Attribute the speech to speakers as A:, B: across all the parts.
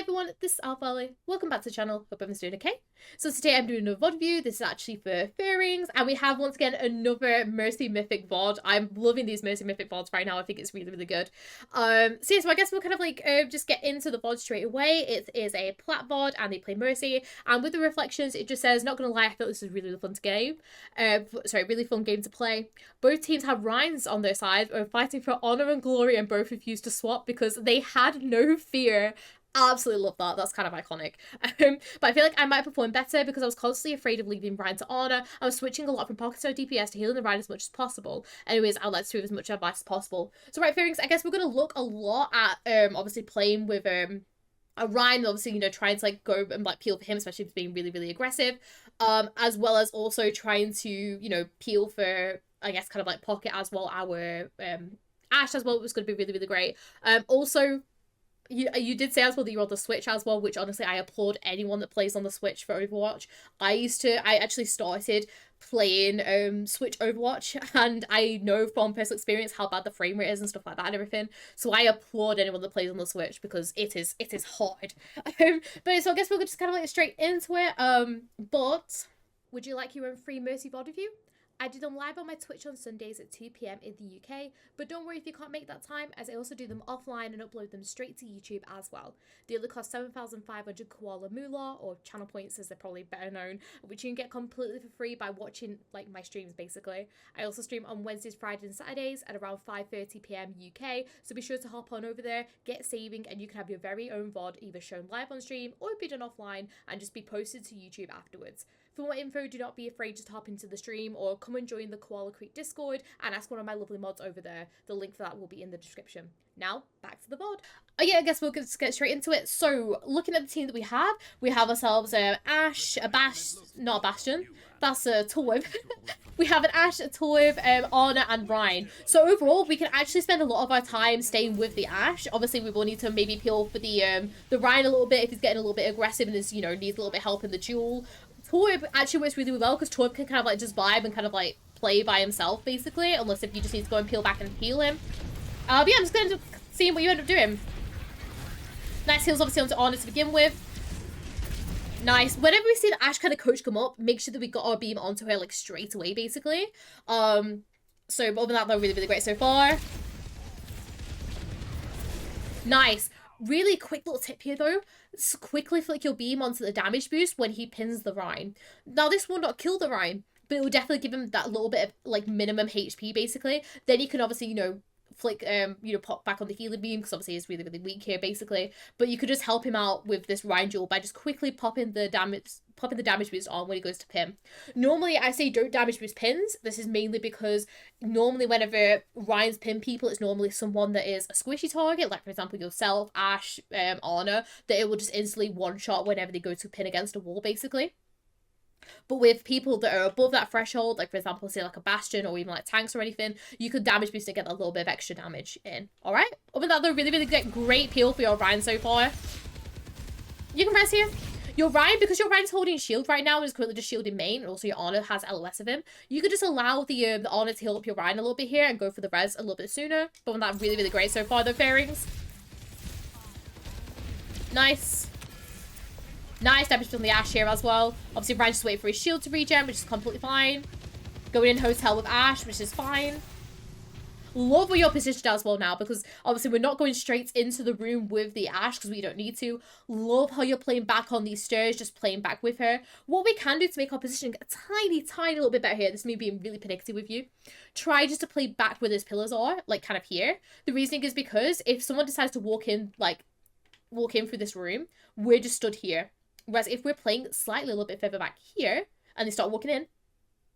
A: everyone, this is AlphaAli. Welcome back to the channel. Hope everyone's doing okay. So today I'm doing a VOD review. This is actually for Fairings, and we have once again another Mercy Mythic VOD. I'm loving these Mercy Mythic VODs right now. I think it's really, really good. So I guess we'll kind of like just get into the VOD straight away. It is a plat VOD, and they play Mercy. And with the reflections, it just says, not gonna lie, I thought this was really, really fun to game. Really fun game to play. Both teams have Rhines on their side, fighting for honor and glory, and both refused to swap because they had no fear. Absolutely love that. That's kind of iconic. But I feel like I might perform better because I was constantly afraid of leaving Ryan to honor. I was switching a lot from pocket star DPS to healing the Ryan as much as possible. Anyways, I'd like to do as much advice as possible. So right, Fairings, I guess we're going to look a lot at obviously playing with a Ryan, obviously, you know, trying to like go and like peel for him, especially if he's being really, really aggressive. As well as also trying to, you know, peel for, I guess, kind of like pocket as well. Our Ashe as well was going to be really, really great. Also, you did say as well that you're on the Switch as well, which honestly I applaud anyone that plays on the Switch for Overwatch. I actually started playing Switch Overwatch, and I know from personal experience how bad the frame rate is and stuff like that and everything. So I applaud anyone that plays on the Switch because it is hard. But so I guess we'll just kind of like straight into it. But would you like your own free Mercy VOD review? I do them live on my Twitch on Sundays at 2 PM in the UK, but don't worry if you can't make that time, as I also do them offline and upload them straight to YouTube as well. They only cost 7,500 Koala Moolah, or channel points as they're probably better known, which you can get completely for free by watching like my streams basically. I also stream on Wednesdays, Fridays and Saturdays at around 5:30 PM UK, so be sure to hop on over there, get saving, and you can have your very own VOD either shown live on stream or be done offline and just be posted to YouTube afterwards. For more info, do not be afraid to hop into the stream or come and join the Koala Creek Discord and ask one of my lovely mods over there. The link for that will be in the description. Now, back to the VOD. Oh yeah, I guess we'll just get straight into it. So, looking at the team that we have ourselves Ashe, not a Bastion, that's a Torb. We have an Ashe, a Torb, Ana, and Ryan. So overall, we can actually spend a lot of our time staying with the Ashe. Obviously, we will need to maybe peel for the Ryan a little bit if he's getting a little bit aggressive and is, you know, needs a little bit of help in the duel. Torb actually works really well because Torb can kind of like just vibe and kind of like play by himself basically, unless if you just need to go and peel back and heal him. But yeah, I'm just going to see what you end up doing. Nice heals obviously onto Ana to begin with. Nice. Whenever we see the Ashe kind of coach come up, make sure that we got our beam onto her like straight away basically. So but other than that, they're really, really great so far. Nice. Really quick little tip here though, quickly flick your beam onto the damage boost when he pins the Rhine. Now this will not kill the Rhine, but it will definitely give him that little bit of like minimum HP basically. Then you can obviously, you know, flick you know, pop back on the healing beam because obviously he's really, really weak here basically. But you could just help him out with this Rhine duel by just quickly popping the damage boost on when he goes to pin. Normally I say don't damage boost pins. This is mainly because normally whenever Ryan's pin people, it's normally someone that is a squishy target, like for example yourself, Ashe, Ana, that it will just instantly one-shot whenever they go to pin against a wall basically. But with people that are above that threshold, like for example, say like a Bastion or even like tanks or anything, you could damage boost and get a little bit of extra damage in. Alright? Other than that, though, really, really great peel for your Ryan so far. You can press here. Your Ryan, because your Ryan's holding shield right now and is currently just shielding main, and also your Ana has LOS of him, you could just allow the Ana to heal up your Ryan a little bit here and go for the res a little bit sooner. But on that, really, really great so far, though, Fairings. Nice. Nice damage from the Ashe here as well. Obviously, Ryan's just waiting for his shield to regen, which is completely fine. Going in hotel with Ashe, which is fine. Love where you're positioned as well now, because obviously we're not going straight into the room with the Ashe because we don't need to. Love how you're playing back on these stairs, just playing back with her. What we can do to make our position a tiny little bit better here, this is me being really panicky with you, try just to play back where those pillars are, like kind of here. The reasoning is because if someone decides to walk in through this room, we're just stood here. Whereas if we're playing slightly a little bit further back here and they start walking in,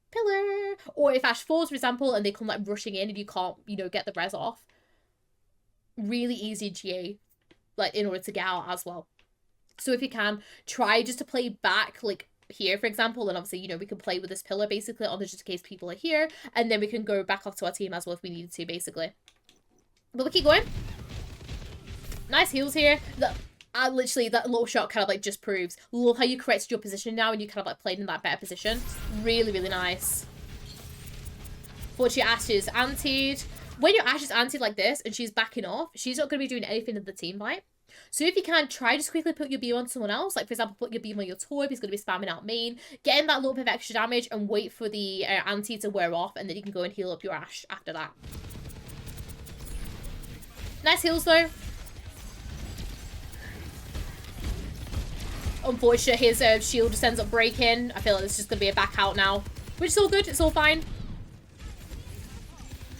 A: pillar. Or if Ashe falls, for example, and they come like rushing in and you can't, you know, get the res off. Really easy GA, like in order to get out as well. So if you can, try just to play back like here, for example, and obviously, you know, we can play with this pillar basically on just in case people are here, and then we can go back off to our team as well if we needed to basically. But we keep going. Nice heals here. Literally, that little shot kind of like just proves. Love how you corrected your position now and you kind of like played in that better position. Really, really nice. Fortunately, Ashe is antied. When your Ashe is antied like this and she's backing off, she's not going to be doing anything in the team fight. So if you can, try just quickly put your beam on someone else. Like, for example, put your beam on your Torb. He's going to be spamming out main. Get in that little bit of extra damage and wait for the anti to wear off. And then you can go and heal up your Ashe after that. Nice heals, though. Unfortunately, his shield just ends up breaking. I feel like it's just going to be a back out now. Which is all good. It's all fine.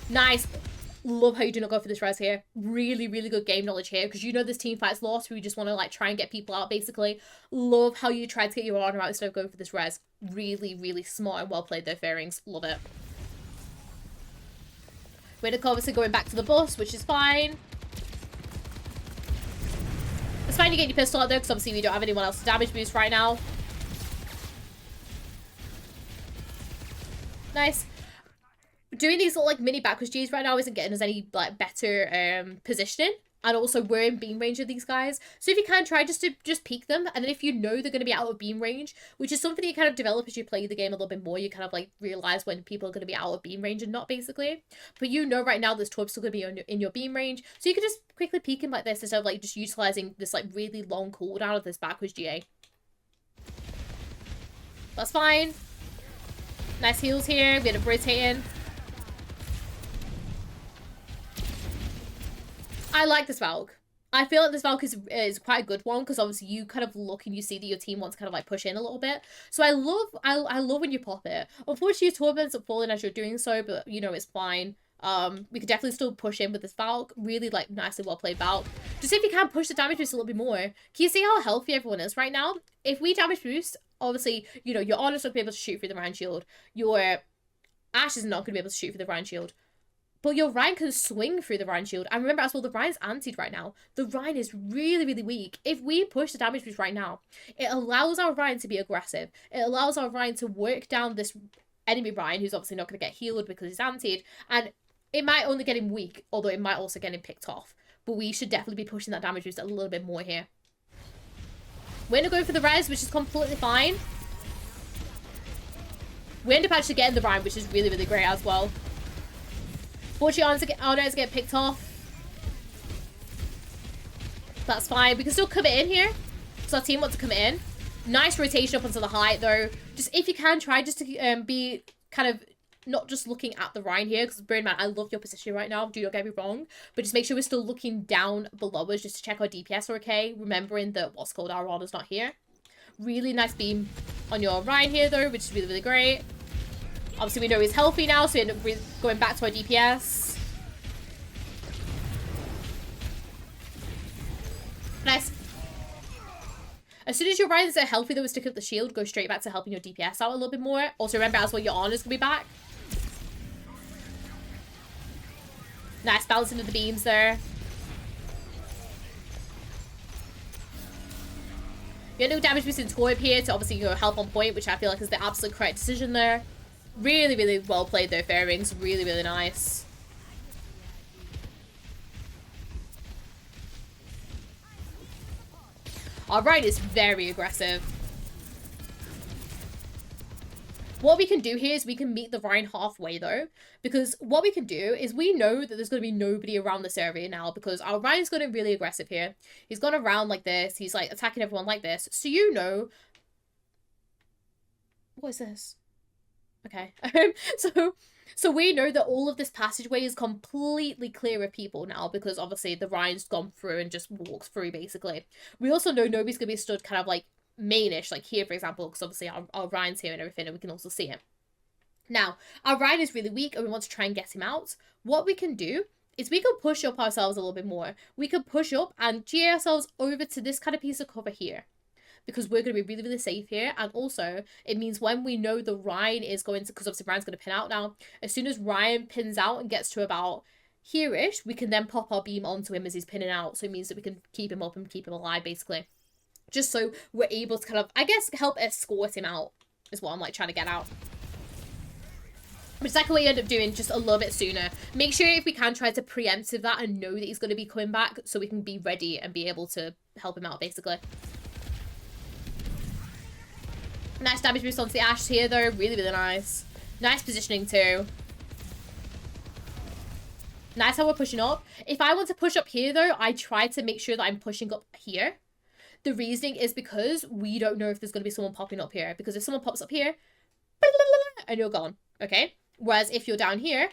A: Nice. Love how you do not go for this res here. Really, really good game knowledge here. Because you know this team fight's lost. We just want to, like, try and get people out, basically. Love how you tried to get your honor out instead of going for this res. Really, really smart and well played there, Fairings. Love it. We're obviously going back to the bus, which is fine. It's fine you get your pistol out there, because obviously we don't have anyone else to damage boost right now. Nice. Doing these little, like, mini backwards Gs right now isn't getting us any, like, better positioning. And also, we're in beam range of these guys. So if you can, try just to peek them. And then if you know they're going to be out of beam range, which is something you kind of develop as you play the game a little bit more, you kind of, like, realize when people are going to be out of beam range and not, basically. But you know right now this Torb's still going to be in your beam range. So you can just quickly peek him like this instead of, like, just utilizing this, like, really long cooldown of this backwards GA. That's fine. Nice heals here. We had a rotating. I like this Valk. I feel like this Valk is quite a good one because obviously you kind of look and you see that your team wants to kind of like push in a little bit. So I love when you pop it. Unfortunately, your Torb ends up falling as you're doing so, but you know, it's fine. We could definitely still push in with this Valk. Really like nicely well played Valk. Just if you can push the damage boost a little bit more. Can you see how healthy everyone is right now? If we damage boost, obviously, you know, your Honor's not going to be able to shoot through the Ryan shield. Your Ashe is not going to be able to shoot through the Ryan shield. But your Ryan can swing through the Ryan shield. And remember as well, the Ryan's antied right now. The Ryan is really, really weak. If we push the damage boost right now, it allows our Ryan to be aggressive. It allows our Ryan to work down this enemy Ryan, who's obviously not going to get healed because he's antied. And it might only get him weak, although it might also get him picked off. But we should definitely be pushing that damage boost a little bit more here. We're going to go for the res, which is completely fine. We end up actually getting the Ryan, which is really, really great as well. Fortunately, Arno's get picked off. That's fine. We can still come in here. So our team wants to come in. Nice rotation up onto the height, though. Just, if you can, try just to be kind of not just looking at the Ryan here. Because, bear in mind, I love your position right now. Do not get me wrong. But just make sure we're still looking down below us just to check our DPS are okay. Remembering that what's called our Arno's not here. Really nice beam on your Ryan here, though, which is really, really great. Obviously, we know he's healthy now, so we end up going back to our DPS. Nice. As soon as your Ryans are healthy, though, stick up the shield, go straight back to helping your DPS out a little bit more. Also, remember as well, your Honor's going to be back. Nice, balance into the beams there. You have no damage boost in Torb here to obviously go help on point, which I feel like is the absolute correct decision there. Really, really well played there, Fairings. Really, really nice. Our Ryan is very aggressive. What we can do here is we can meet the Ryan halfway, though. Because what we can do is we know that there's going to be nobody around this area now. Because our Ryan's going to be really aggressive here. He's gone around like this. He's, like, attacking everyone like this. So you know... What is this? Okay. So we know that all of this passageway is completely clear of people now because obviously the Ryan's gone through and just walks through basically. We also know nobody's going to be stood kind of like mainish, like here for example, because obviously our Ryan's here and everything and we can also see him. Now, our Ryan is really weak and we want to try and get him out. What we can do is we can push up ourselves a little bit more. We can push up and GA ourselves over to this kind of piece of cover here. Because we're going to be really, really safe here. And also, it means when we know the Ryan is going to... Because obviously Ryan's going to pin out now. As soon as Ryan pins out and gets to about here-ish, we can then pop our beam onto him as he's pinning out. So it means that we can keep him up and keep him alive, basically. Just so we're able to kind of, I guess, help escort him out. Is what I'm, like, trying to get out. But it's like what you end up doing just a little bit sooner. Make sure if we can try to preemptive that and know that he's going to be coming back. So we can be ready and be able to help him out, basically. Nice damage boost onto the Ashe here, though. Really, really nice. Nice positioning, too. Nice how we're pushing up. If I want to push up here, though, I try to make sure that I'm pushing up here. The reasoning is because we don't know if there's going to be someone popping up here. Because if someone pops up here, and you're gone, okay? Whereas if you're down here,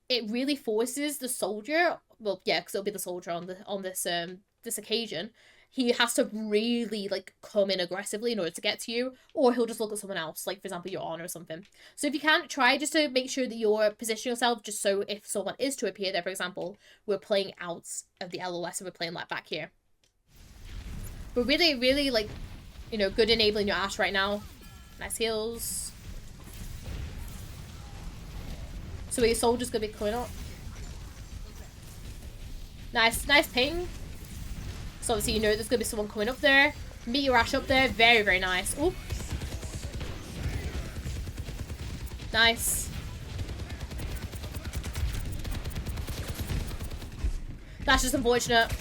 A: it really forces the soldier, well, yeah, because it'll be the soldier on this occasion. He has to really, like, come in aggressively in order to get to you, or he'll just look at someone else, like, for example, your honor or something. So if you can, try just to make sure that you're positioning yourself just so if someone is to appear there, for example, we're playing out of the LOS and we're playing, like, back here. But really, really, like, you know, good enabling your Ashe right now. Nice heals. So your soldier's gonna be coming up. Nice ping. So obviously you know there's gonna be someone coming up there. Meet your Ashe up there. Very, very nice. Ooh. Nice. That's just unfortunate.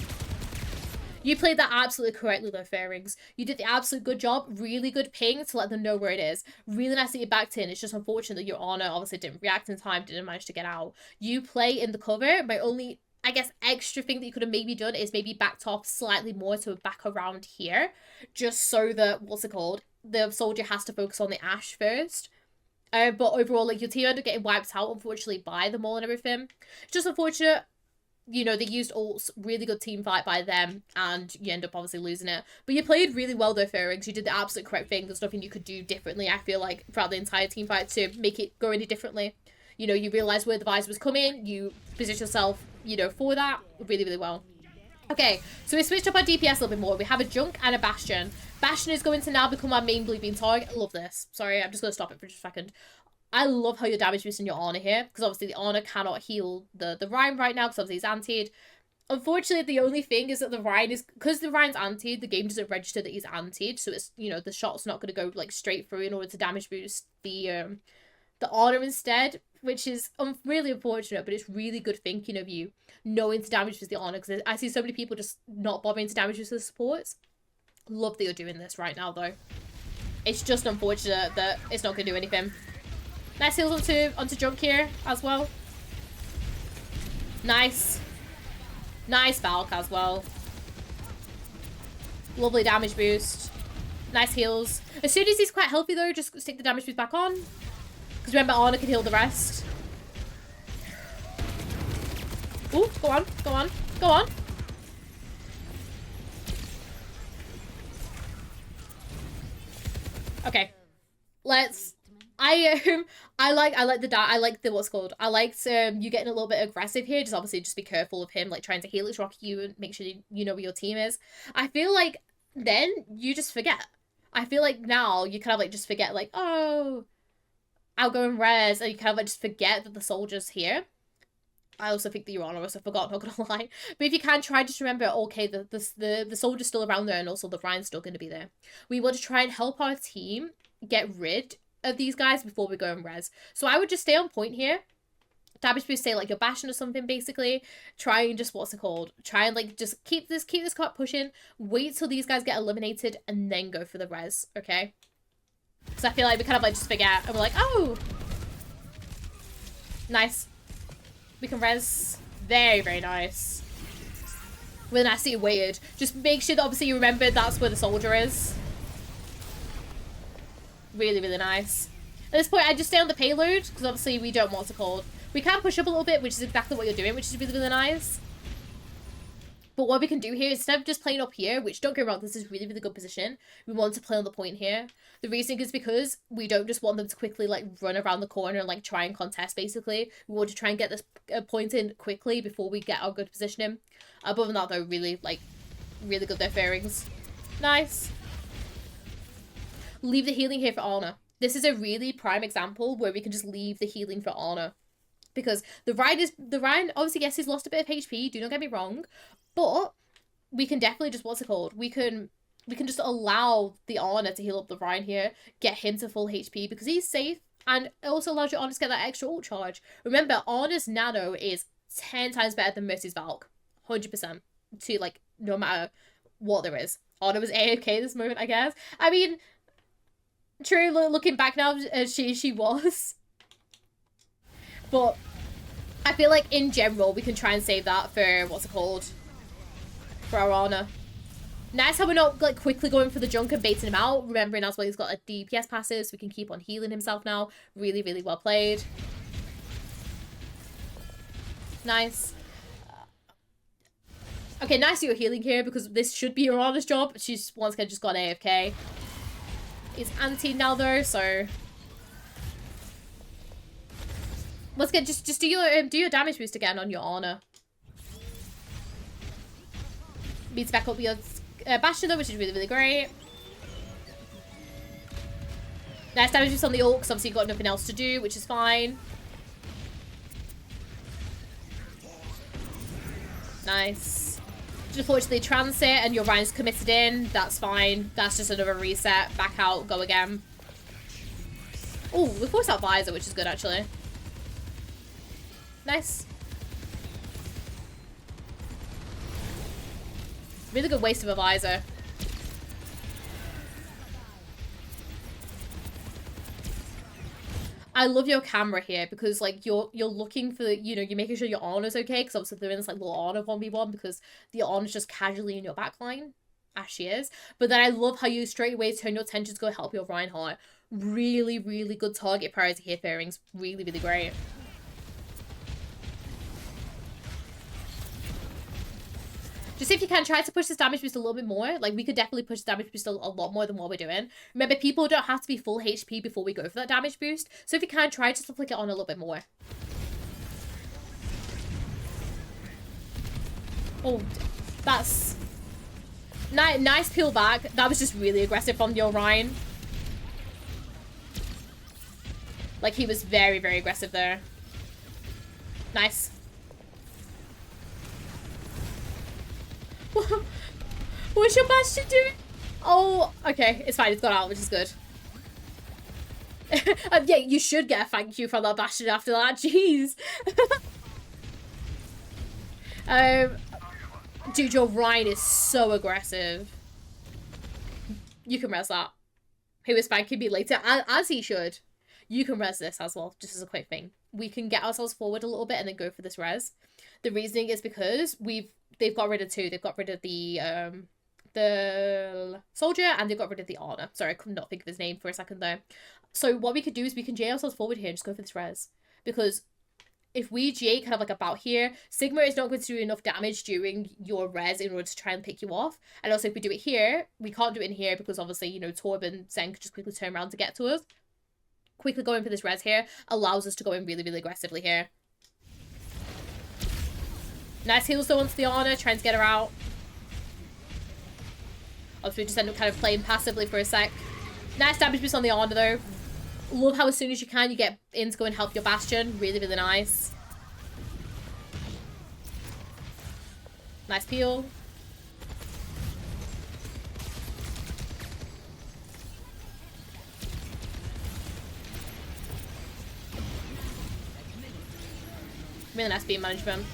A: You played that absolutely correctly though, Fairings. You did the absolute good job. Really good ping to let them know where it is. Really nice that you backed in. It's just unfortunate that your honor obviously didn't react in time, didn't manage to get out. You play in the cover. My only, I guess, extra thing that you could have maybe done is maybe backed off slightly more to back around here. Just so that, what's it called? The soldier has to focus on the Ashe first. But overall, like, your team ended up getting wiped out, unfortunately, by the mole and everything. It's just unfortunate. You know, they used ults, really good team fight by them, and you end up obviously losing it. But you played really well though, Fairings. You did the absolute correct thing. There's nothing you could do differently, I feel like, throughout the entire team fight to make it go any differently. You know, you realised where the visor was coming, you positioned yourself, you know, for that really, really well. Okay, so we switched up our DPS a little bit more. We have a Junk and a Bastion. Bastion is going to now become our main bleeding target. I love this. Sorry, I'm just going to stop it for just a second. I love how you're damage boosting your honor here, because obviously the honor cannot heal the Rhine right now, because obviously he's antied. Unfortunately, the only thing is that the Rhine is, because the Rhine's antied, the game doesn't register that he's antied, so it's, you know, the shot's not going to go, like, straight through in order to damage boost the honor instead, which is really unfortunate, but it's really good thinking of you, knowing to damage boost the honor, because I see so many people just not bothering to damage boost the supports. Love that you're doing this right now, though. It's just unfortunate that it's not going to do anything. Nice heals onto Junk here as well. Nice. Nice Valk as well. Lovely damage boost. Nice heals. As soon as he's quite healthy though, just stick the damage boost back on. Because remember, Ana can heal the rest. Ooh, go on, go on, go on. Okay. Let's... I like the what's called. I liked you getting a little bit aggressive here. Just obviously just be careful of him like trying to heal his rock you and make sure you know where your team is. I feel like then you just forget. I feel like now you kind of like just forget like, oh, I'll go and res, and you kind of like just forget that the soldier's here. I also think that you're on, I also forgot, not gonna lie. But if you can, try just remember, okay, the soldier's still around there and also the Rhine's still gonna be there. We want to try and help our team get rid of these guys before we go and res. So I would just stay on point here. Damage boost, say like your Bastion or something basically. Try and just, what's it called? Try and like just keep this cart pushing. Wait till these guys get eliminated and then go for the res, okay? Because I feel like we kind of like just forget and we're like, oh! Nice. We can res. Very, very nice. When I see it waited. Just make sure that obviously you remember that's where the soldier is. Really, really nice. At this point, I just stay on the payload, because obviously we don't want what's it called. We can push up a little bit, which is exactly what you're doing, which is really, really nice. But what we can do here, instead of just playing up here, which don't get me wrong, this is really, really good position, we want to play on the point here. The reason is because we don't just want them to quickly, like, run around the corner and, like, try and contest, basically. We want to try and get this point in quickly before we get our good positioning. Other than that, though, really, like, really good there, Fairings. Nice. Leave the healing here for Ana. This is a really prime example where we can just leave the healing for Ana. Because the Rhine, obviously, yes, he's lost a bit of HP, do not get me wrong. But we can definitely just, what's it called? We can just allow the Ana to heal up the Rhine here, get him to full HP because he's safe, and it also allows your Ana to get that extra ult charge. Remember, Ana's nano is 10 times better than Mercy's Valk. 100%. To, like, no matter what there is. Ana was AFK this moment, I guess. I mean, true, looking back now, she was. But I feel like in general, we can try and save that for, what's it called? For our honor. Nice how we're not like quickly going for the junk and baiting him out. Remembering as well he's got a DPS passive, so we can keep on healing himself now. Really, really well played. Nice. Okay, nice you're healing here because this should be your honest job. She's once again just got AFK. He's anti now though, so once again just do your damage boost again on your honor. Beats back up your Bastion though, which is really, really great. Nice damage boost on the ult, because obviously you've got nothing else to do, which is fine. Nice. Just unfortunately transit and your Ryan's committed in. That's fine. That's just another reset. Back out, go again. Oh, we forced out Visor, which is good actually. Nice. Really good waste of a Visor. I love your camera here because like you're looking for, you know, you're making sure your honor's okay, because obviously they're in this like little honor 1v1 because the honor's just casually in your backline, as she is. But then I love how you straight away turn your attention to go help your Reinhardt. Really, really good target priority here, Fairings. Really, really great. Just if you can, try to push this damage boost a little bit more. Like, we could definitely push the damage boost a lot more than what we're doing. Remember, people don't have to be full HP before we go for that damage boost. So if you can, try just to flick it on a little bit more. Oh, that's... Nice peel back. That was just really aggressive from your Ryan. Like, he was very, very aggressive there. Nice. What's your Bastion doing? Oh, okay. It's fine. It's got out, which is good. Yeah, you should get a thank you from that Bastion after that. Jeez. Dude, your Ryan is so aggressive. You can res that. He was spanking me later, as he should. You can res this as well, just as a quick thing. We can get ourselves forward a little bit and then go for this res. The reasoning is because they've got rid of two. They've got rid of the soldier and they've got rid of the honor. Sorry, I could not think of his name for a second there. So what we could do is we can J ourselves forward here and just go for this res. Because if we J kind of like about here, Sigma is not going to do enough damage during your res in order to try and pick you off. And also if we do it here, we can't do it in here because obviously, you know, Torb and Zen could just quickly turn around to get to us. Quickly going for this res here allows us to go in really, really aggressively here. Nice heals though onto the honor, trying to get her out. Obviously we just end up kind of playing passively for a sec. Nice damage boost on the honor though. Love how as soon as you can, you get in to go and help your Bastion. Really, really nice. Nice peel. Really nice beam management.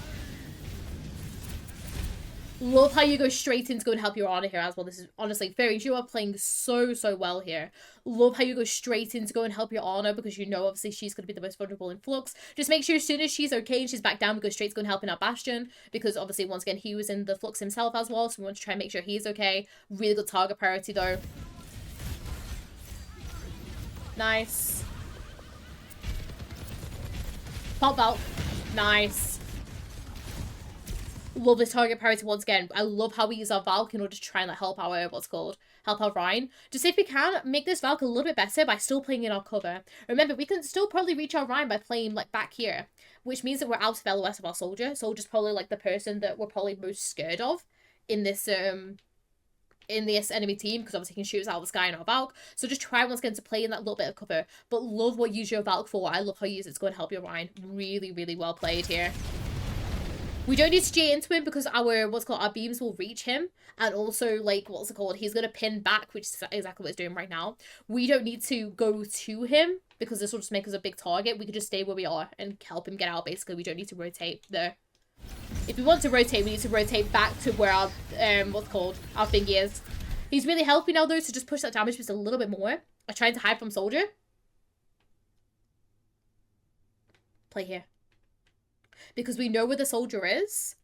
A: Love how you go straight in to go and help your honor here as well. This is honestly, Fairings, you are playing so well here. Love how you go straight in to go and help your honor because you know obviously she's going to be the most vulnerable in Flux. Just make sure as soon as she's okay and she's back down, we go straight to go and helping out Bastion because obviously once again he was in the Flux himself as well, so we want to try and make sure he's okay. Really good target priority though. Nice. Pop Valk. Nice. Love this target priority once again. I love how we use our Valk in order to try and like, help our, help our Ryan. Just if we can, make this Valk a little bit better by still playing in our cover. Remember, we can still probably reach our Ryan by playing like back here, which means that we're out of LOS of our soldier. Soldier's probably like the person that we're probably most scared of in this enemy team because obviously he can shoot us out of the sky in our Valk. So just try once again to play in that little bit of cover. But love what you use your Valk for. I love how you use it to go and help your Ryan. Really, really well played here. We don't need to J into him because our, our beams will reach him. And also, like, he's going to pin back, which is exactly what he's doing right now. We don't need to go to him because this will just make us a big target. We can just stay where we are and help him get out, basically. We don't need to rotate there. If we want to rotate, we need to rotate back to where our, our thingy is. He's really helping now, though, so just push that damage just a little bit more. I'm trying to hide from soldier. Play here. because we know where the soldier is,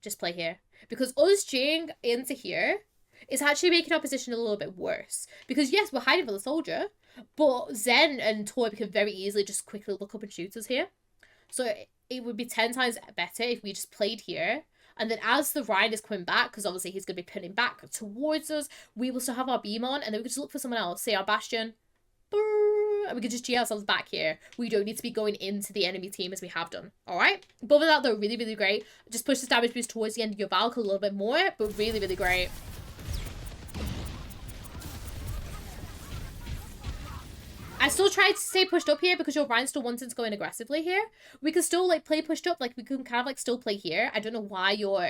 A: just play here. Because us Jing into here is actually making our position a little bit worse. Because yes, we're hiding from the soldier, but Zen and Toy can very easily just quickly look up and shoot us here. So it would be 10 times better if we just played here. And then as the Ryan is coming back, because obviously he's going to be pinning back towards us, we will still have our beam on, and then we can just look for someone else. Say our Bastion. And we can just G ourselves back here. We don't need to be going into the enemy team as we have done. Alright? But other than that, though, really, really great. Just push this damage boost towards the end of your Valk a little bit more, but really, really great. I still try to stay pushed up here because your Ryan still wanting to go in aggressively here. We can still like play pushed up, like we can kind of like still play here. I don't know why your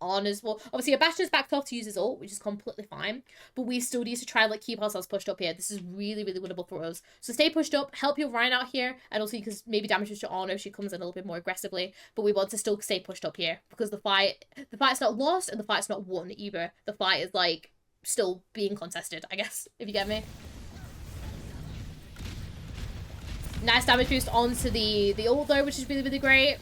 A: on as well. Obviously your Bastion's backed off to use his ult, which is completely fine. But we still need to try like keep ourselves pushed up here. This is really, really winnable for us. So stay pushed up, help your Ryan out here, and also you can maybe damage your Honor if she comes in a little bit more aggressively. But we want to still stay pushed up here because the fight's not lost and the fight's not won either. The fight is like still being contested, I guess, if you get me. Nice damage boost onto the ult though, which is really, really great.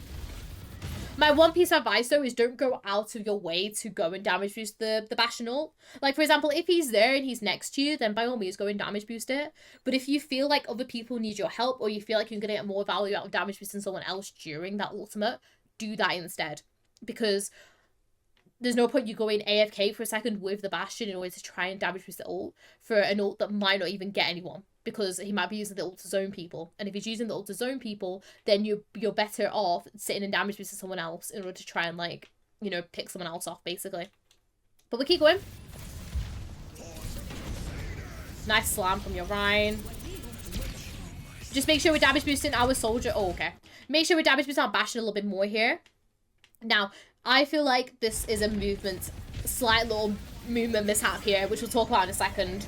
A: My one piece of advice though is don't go out of your way to go and damage boost the Bastion ult. Like for example, if he's there and he's next to you, then by all means go and damage boost it. But if you feel like other people need your help, or you feel like you're gonna get more value out of damage boosting someone else during that ultimate, do that instead. Because there's no point you going AFK for a second with the Bastion in order to try and damage boost the ult for an ult that might not even get anyone. Because he might be using the ult to zone people. And if he's using the ult to zone people, then you're better off sitting and damage boosting someone else in order to try and, like, you know, pick someone else off, basically. But we keep going. Nice slam from your Ryan. Just make sure we're damage boosting our soldier. Oh, okay. Make sure we're damage boosting our Bastion a little bit more here. Now, I feel like this is a slight little movement mishap here, which we'll talk about in a second.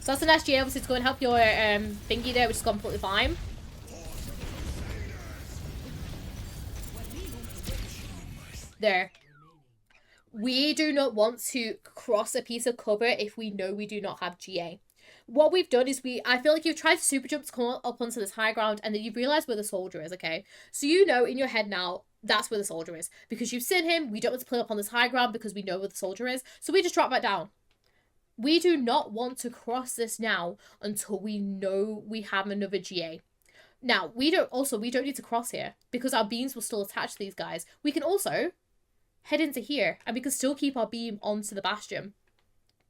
A: So that's an SGA, obviously, to go and help your thingy there, which is completely fine. There. We do not want to cross a piece of cover if we know we do not have GA. What we've done is I feel like you've tried to super jump to come up onto this high ground, and then you've realised where the soldier is, okay? So you know in your head now, that's where the soldier is. Because you've seen him, we don't want to play up on this high ground because we know where the soldier is. So we just drop back down. We do not want to cross this now until we know we have another GA. Now, we don't need to cross here because our beams will still attach to these guys. We can also head into here and we can still keep our beam onto the Bastion.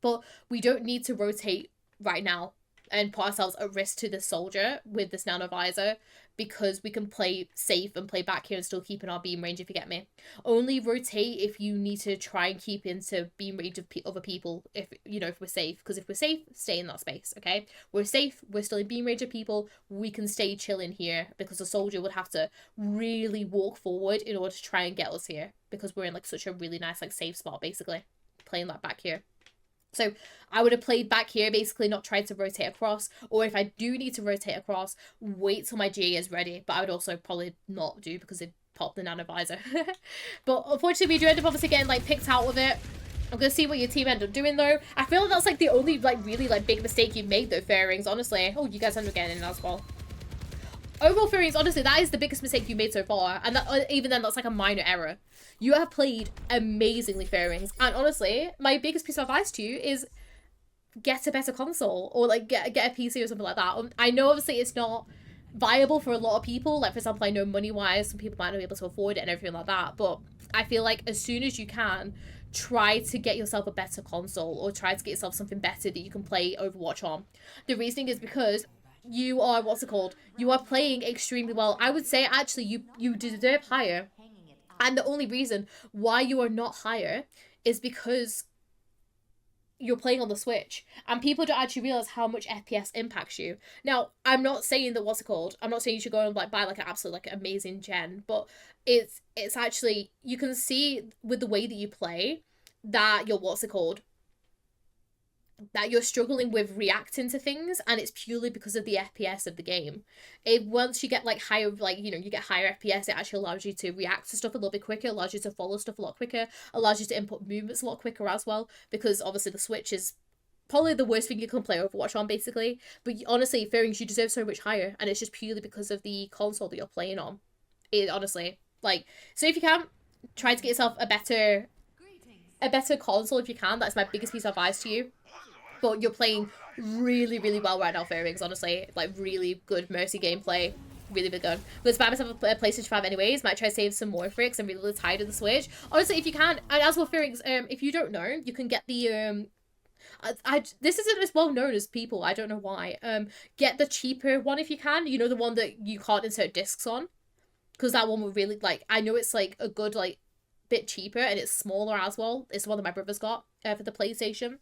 A: But we don't need to rotate right now and put ourselves at risk to the soldier with this nano visor because we can play safe and play back here and still keep in our beam range, if you get me. Only rotate if you need to try and keep into beam range of other people, if we're safe. Because if we're safe, stay in that space, okay? We're safe, we're still in beam range of people, we can stay chilling here because the soldier would have to really walk forward in order to try and get us here because we're in like such a really nice like safe spot, basically, playing that back here. So I would have played back here, basically not tried to rotate across, or if I do need to rotate across, wait till my GA is ready. But I would also probably not do because it popped the nano visor. But unfortunately, we do end up obviously getting like picked out with it. I'm gonna see what your team end up doing though. I feel like that's like the only like really like big mistake you've made though, Fairings, honestly. Oh, you guys end up getting in as well. Overall, Fairings, honestly, that is the biggest mistake you made so far. And that, even then, that's like a minor error. You have played amazingly, Fairings. And honestly, my biggest piece of advice to you is get a better console. Or like get a PC or something like that. I know obviously it's not viable for a lot of people. Like for example, I know money-wise, some people might not be able to afford it and everything like that. But I feel like as soon as you can, try to get yourself a better console. Or try to get yourself something better that you can play Overwatch on. The reasoning is because you are, you are playing extremely well. I would say, actually, you deserve higher. And the only reason why you are not higher is because you're playing on the Switch. And people don't actually realize how much FPS impacts you. Now, I'm not saying that, I'm not saying you should go and like buy like an absolute like amazing gen. But it's actually, you can see with the way that you play that you're, that you're struggling with reacting to things, and it's purely because of the FPS of the game. Once you get like higher, like, you get higher FPS, it actually allows you to react to stuff a little bit quicker, allows you to follow stuff a lot quicker, allows you to input movements a lot quicker as well, because obviously the Switch is probably the worst thing you can play Overwatch on, basically. But honestly, Fairings, you deserve so much higher, and it's just purely because of the console that you're playing on. It honestly, like, so if you can, try to get yourself a better console if you can. That's my biggest piece of advice to you. But you're playing really, really well right now, Fairings, honestly. Like, really good Mercy gameplay. Really, really good. But buy myself a PlayStation 5 anyways. Might try to save some more for it because I'm really, really tired of the Switch. Honestly, if you can, and as well, Fairings, if you don't know, you can get the, this isn't as well known as people. I don't know why. Get the cheaper one if you can. You know, the one that you can't insert discs on. Because that one will really, like, I know it's, like, a good, like, bit cheaper. And it's smaller as well. It's the one that my brother's got for the PlayStation.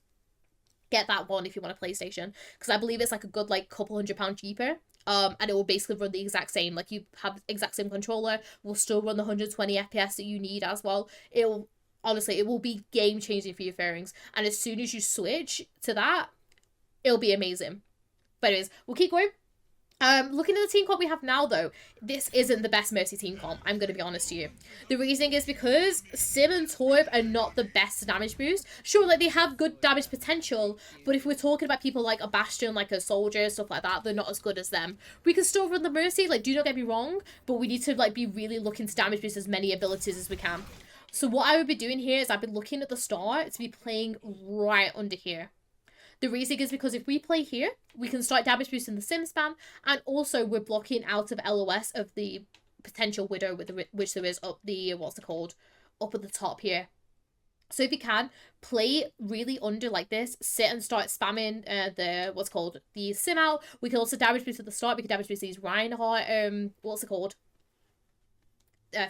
A: Get that one if you want a PlayStation. Because I believe it's, like, a good, like, couple £100 cheaper. And it will basically run the exact same. Like, you have the exact same controller. Will still run the 120 FPS that you need as well. It'll, honestly, it will be game-changing for your Fairings. And as soon as you switch to that, it'll be amazing. But anyways, we'll keep going. Looking at the team comp we have now, though, this isn't the best Mercy team comp, I'm going to be honest to you. The reasoning is because Sim and Torb are not the best damage boost. Sure, like, they have good damage potential, but if we're talking about people like a Bastion, like a Soldier, stuff like that, they're not as good as them. We can still run the Mercy, like, do not get me wrong, but we need to, like, be really looking to damage boost as many abilities as we can. So what I would be doing here is I've been looking at the start to be playing right under here. The reason is because if we play here, we can start damage boosting the sim spam, and also we're blocking out of LOS of the potential Widow, which there is up the, what's it called, up at the top here. So if you can, play really under like this, sit and start spamming the, what's called, the sim out. We can also damage boost at the start, we can damage boost these Reinhardt, what's it called?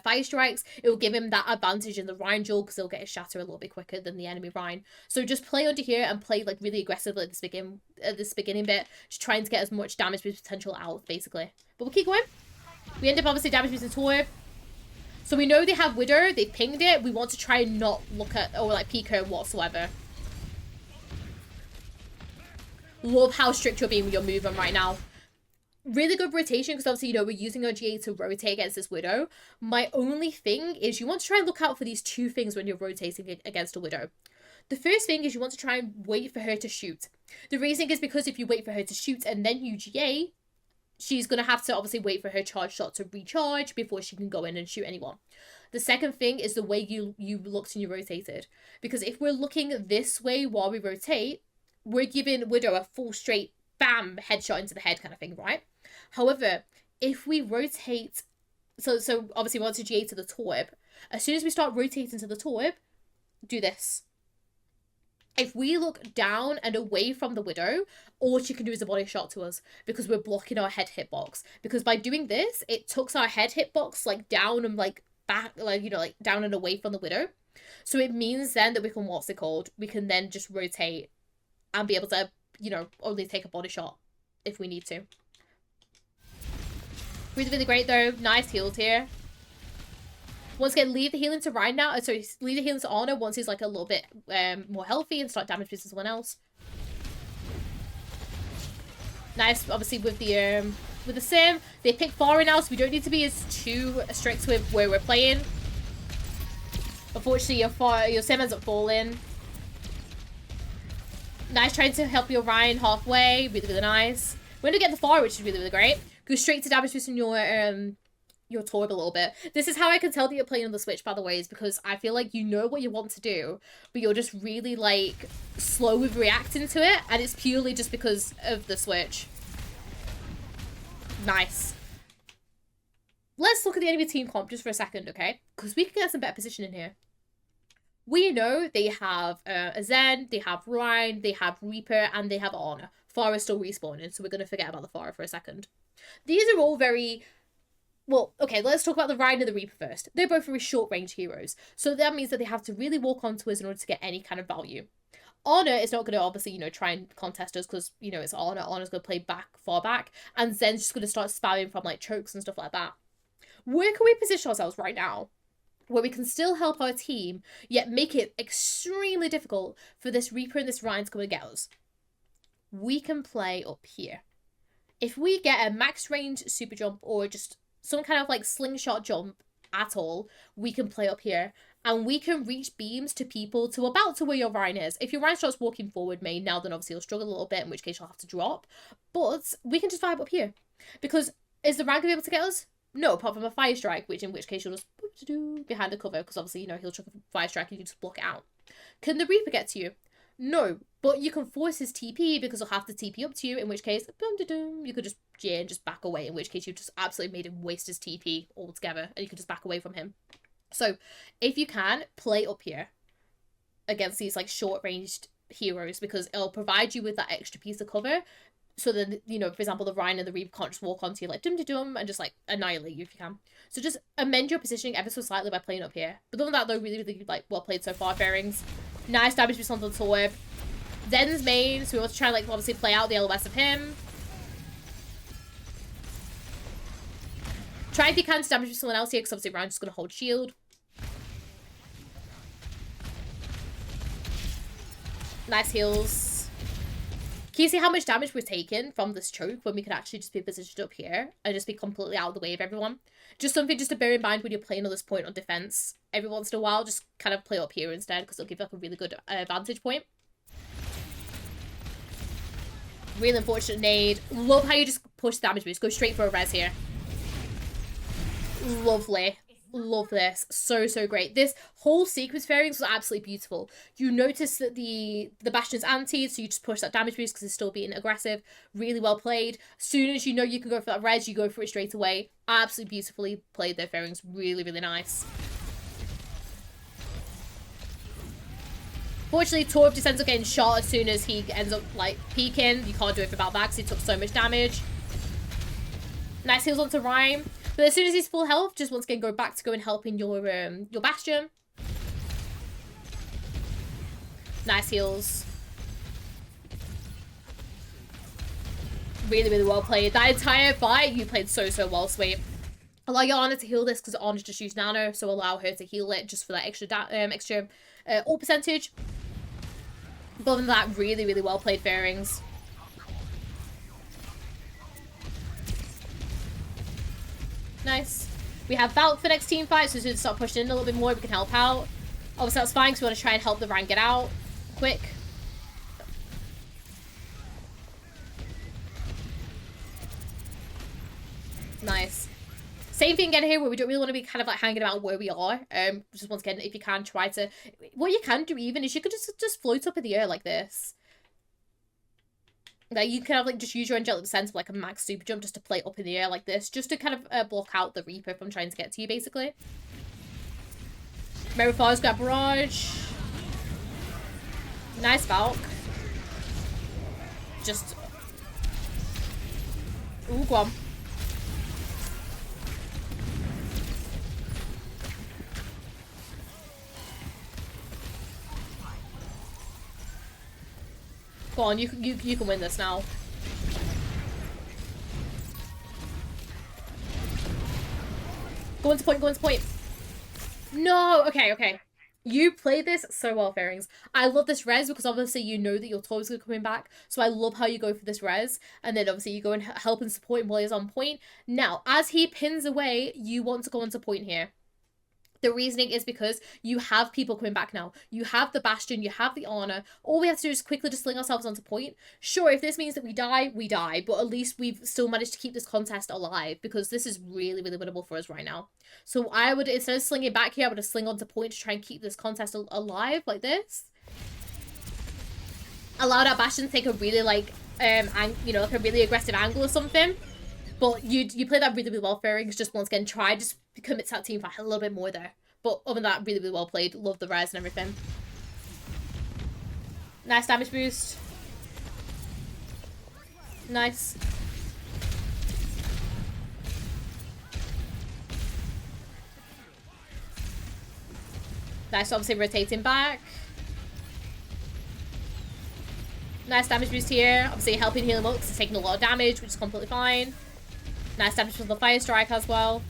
A: Fire strikes. It will give him that advantage in the Rhine duel because he'll get his shatter a little bit quicker than the enemy Rhine. So just play under here and play like really aggressively at this beginning bit, just trying to get as much damage potential out basically. But we'll keep going. We end up obviously damage boosting Torb. So we know they have Widow, they pinged it. We want to try and not look at or like peek her whatsoever. Love how strict you're being with your movement right now. Really good rotation because obviously, you know, we're using our GA to rotate against this Widow. My only thing is you want to try and look out for these two things when you're rotating against a Widow. The first thing is you want to try and wait for her to shoot. The reason is because if you wait for her to shoot and then you GA, she's going to have to obviously wait for her charge shot to recharge before she can go in and shoot anyone. The second thing is the way you looked and you rotated. Because if we're looking this way while we rotate, we're giving Widow a full straight bam headshot into the head kind of thing, right? However, if we rotate, so obviously we want to GA to the Torb. As soon as we start rotating to the Torb, do this. If we look down and away from the Widow, all she can do is a body shot to us because we're blocking our head hitbox. Because by doing this, it tucks our head hitbox like down and like back, like, you know, like down and away from the Widow. So it means then that we can, what's it called? We can then just rotate and be able to, you know, only take a body shot if we need to. Really, really great though. Nice heals here. Once again, leave the healing to Ryan now. Sorry, leave the healing to Honor once he's like a little bit more healthy and start damage boosting someone else. Nice, obviously with the sim. They pick Fairings now, so we don't need to be as too strict with where we're playing. Unfortunately, your sim ends up falling. Nice trying to help your Ryan halfway. Really, really nice. We're gonna get the far, which is really, really great. Go straight to damage boosting your Torb a little bit. This is how I can tell that you're playing on the Switch, by the way, is because I feel like you know what you want to do, but you're just really, like, slow with reacting to it, and it's purely just because of the Switch. Nice. Let's look at the enemy team comp just for a second, okay? Because we can get some better position in here. We know they have a Zen, they have Rhine, they have Reaper, and they have Honor. Pharah is still respawning, so we're going to forget about the Pharah for a second. These are all very... Well, okay, let's talk about the Rhine and the Reaper first. They're both very short-range heroes, so that means that they have to really walk onto us in order to get any kind of value. Honor is not going to, obviously, you know, try and contest us because, you know, it's Honor. Honor's going to play far back, and Zen's just going to start spamming from, like, chokes and stuff like that. Where can we position ourselves right now where we can still help our team, yet make it extremely difficult for this Reaper and this Rhine to come and get us? We can play up here. If we get a max range super jump or just some kind of like slingshot jump at all, we can play up here. And we can reach beams to people to about to where your Rhine is. If your Rhine starts walking forward main now, then obviously you'll struggle a little bit, in which case you'll have to drop. But we can just vibe up here. Because is the Rhine going to be able to get us? No, apart from a fire strike, which in which case you'll just behind the cover, because obviously, you know, he'll chuck a fire strike and you just block it out. Can the Reaper get to you? No, but you can force his TP because he'll have to TP up to you, in which case, you could just, yeah, just back away, in which case you've just absolutely made him waste his TP altogether, and you could just back away from him. So, if you can, play up here against these, like, short-ranged heroes, because it'll provide you with that extra piece of cover, so then, you know, for example, the Rhine and the Reaper can't just walk onto you, like, and just, like, annihilate you if you can. So just amend your positioning ever so slightly by playing up here. But other than that, though, really, really, like, well played so far, Fairings. Nice damage boost onto the sword. Zen's main, so we want to try and, like, obviously play out the LOS of him. Try if you can to damage someone else here, because obviously Ryan's just going to hold shield. Nice heals. Can you see how much damage we're taking from this choke when we could actually just be positioned up here and just be completely out of the way of everyone? Just something just to bear in mind when you're playing on this point on defense. Every once in a while, just kind of play up here instead, because it'll give you like a really good vantage point. Really unfortunate nade. Love how you just push the damage boost. Go straight for a res here. Lovely. Love this. So, so great. This whole sequence Fairings was absolutely beautiful. You notice that the Bastion's anti, so you just push that damage boost because it's still being aggressive. Really well played. As soon as you know you can go for that res, you go for it straight away. Absolutely beautifully played there, Fairings. Really, really nice. Fortunately, Torb just ends up getting shot as soon as he ends up, like, peeking. You can't do anything about that because he took so much damage. Nice heals onto Rhyme. But as soon as he's full health, just once again go back to go and help in your Bastion. Nice heals. Really, really well played. That entire fight, you played so, so well, Sweet. Allow your Ana to heal this because Ana's just used Nano, so allow her to heal it just for that extra ult percentage. But other than that, really, really well played, Fairings. Nice. We have Valk for next team fight, so as soon as we start pushing in a little bit more, we can help out. Obviously, that's fine because we want to try and help the Rhine get out quick. Nice. Same thing again here, where we don't really want to be kind of like hanging out where we are. Just once again, if you can, try to... What you can do even is you could just float up in the air like this. Like, you can have, like, just use your angelic sense of, like, a max super jump just to play up in the air like this. Just to kind of block out the Reaper from trying to get to you, basically. Merifar's got barrage. Nice Valk. Just... Ooh, go on. Go on, you can win this now. Go into point, go into point. No, okay, okay. You played this so well, Fairings. I love this res because obviously you know that your Tor's are coming back. So I love how you go for this res. And then obviously you go and help and support him while he's on point. Now, as he pins away, you want to go onto point here. The reasoning is because you have people coming back now. You have the Bastion, you have the Ana. All we have to do is quickly just sling ourselves onto point. Sure, if this means that we die, we die. But at least we've still managed to keep this contest alive because this is really, really winnable for us right now. So I would, instead of slinging back here, I would have sling onto point to try and keep this contest alive like this. Allow that Bastion to take a really, like, you know, like a really aggressive angle or something. But you play that really, really well, Fairings. Just once again, try just commit to that team fight a little bit more there. But other than that, really, really well played. Love the res and everything. Nice damage boost. Nice. Nice, obviously rotating back. Nice damage boost here. Obviously helping heal him up because he's taking a lot of damage, which is completely fine. Nice damage from the fire strike as well.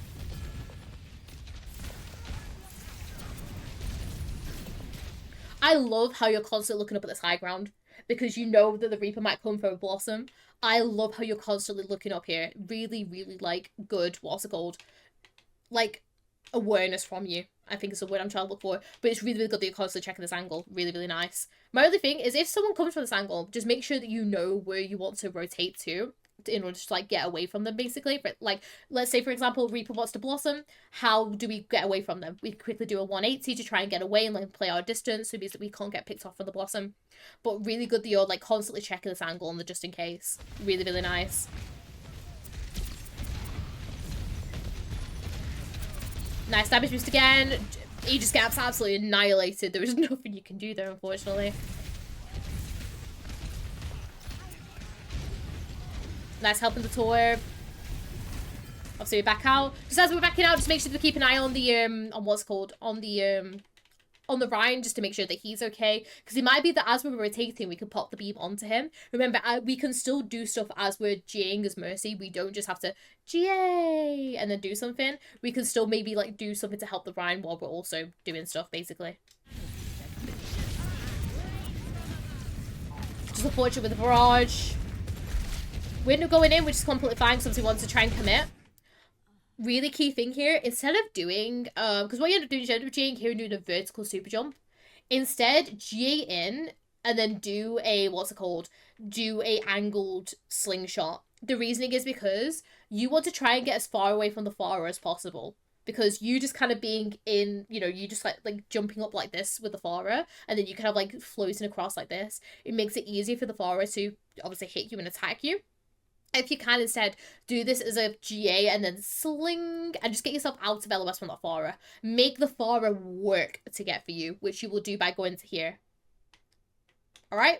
A: I love how you're constantly looking up at this high ground because you know that the Reaper might come for a Blossom. I love how you're constantly looking up here. Really, really, like, good, what's it called? Like, awareness from you. I think it's the word I'm trying to look for. But it's really, really good that you're constantly checking this angle. Really, really nice. My only thing is if someone comes from this angle, just make sure that you know where you want to rotate to in order to like get away from them, basically. But like, let's say for example Reaper wants to blossom, how do we get away from them? We quickly do a 180 to try and get away and like play our distance, so it means that we can't get picked off from the blossom. But really good that you're like constantly checking this angle on the just in case. Really, really nice. Nice damage boost again. He just gets absolutely annihilated. There was nothing you can do there, unfortunately. Nice help in the torb. Obviously we back out. Just as we're backing out, just make sure to keep an eye on the on what's called on the Ryan, just to make sure that he's okay, because it might be that as we're rotating we can pop the beam onto him. Remember, we can still do stuff as we're GAing as Mercy. We don't just have to GA and then do something. We can still maybe like do something to help the Ryan while we're also doing stuff, basically. Just unfortunate with the barrage. We're not going in, which is completely fine because we want to try and commit. Really key thing here, instead of doing, because what you end up doing is you end up GAing here and doing a vertical super jump. Instead, GA in and then do a, do a angled slingshot. The reasoning is because you want to try and get as far away from the Pharah as possible. Because you just kind of being in, you know, you just like jumping up like this with the Pharah, and then you kind of like floating across like this. It makes it easier for the Pharah to obviously hit you and attack you. If you can instead do this as a GA and then sling and just get yourself out of LOS from that Pharah. Make the Pharah work to get for you, which you will do by going to here. Alright?